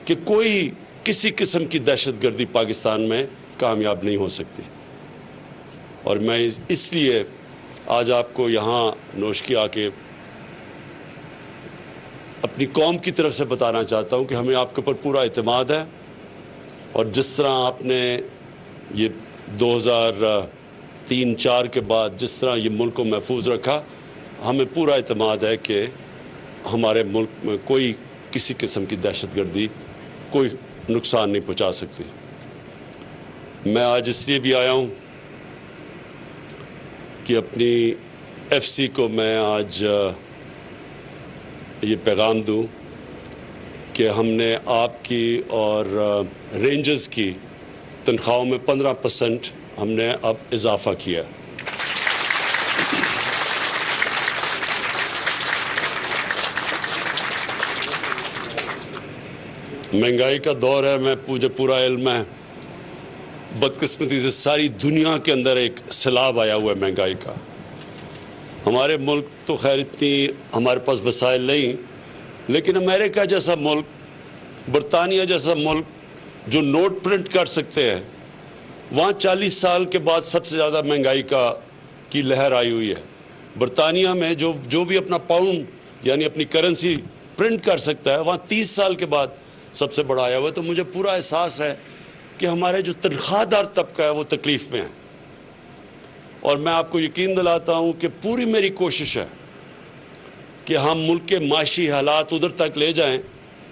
کہ کوئی کسی قسم کی دہشت گردی پاکستان میں کامیاب نہیں ہو سکتی. اور میں اس لیے آج آپ کو یہاں نوشکی آ کے اپنی قوم کی طرف سے بتانا چاہتا ہوں کہ ہمیں آپ کے اوپر پورا اعتماد ہے. اور جس طرح آپ نے یہ 2003-04 کے بعد جس طرح یہ ملک کو محفوظ رکھا، ہمیں پورا اعتماد ہے کہ ہمارے ملک میں کوئی کسی قسم کی دہشت گردی کوئی نقصان نہیں پہنچا سکتی. میں آج اس لیے بھی آیا ہوں کہ اپنی ایف سی کو میں آج یہ پیغام دوں کہ ہم نے آپ کی اور رینجرز کی تنخواہوں میں 15% ہم نے اب اضافہ کیا. مہنگائی کا دور ہے، مجھے پورا علم ہے. بدقسمتی سے ساری دنیا کے اندر ایک سیلاب آیا ہوا ہے مہنگائی کا. ہمارے ملک تو خیر اتنی ہمارے پاس وسائل نہیں، لیکن امریکہ جیسا ملک، برطانیہ جیسا ملک جو نوٹ پرنٹ کر سکتے ہیں، وہاں 40 سال کے بعد سب سے زیادہ مہنگائی کی لہر آئی ہوئی ہے. برطانیہ میں جو بھی اپنا پاؤنڈ یعنی اپنی کرنسی پرنٹ کر سکتا ہے، وہاں 30 سال کے بعد سب سے بڑا آیا ہوا ہے. تو مجھے پورا احساس ہے کہ ہمارے جو تنخواہ دار طبقہ ہے وہ تکلیف میں ہے. اور میں آپ کو یقین دلاتا ہوں کہ پوری میری کوشش ہے کہ ہم ملک کے معاشی حالات ادھر تک لے جائیں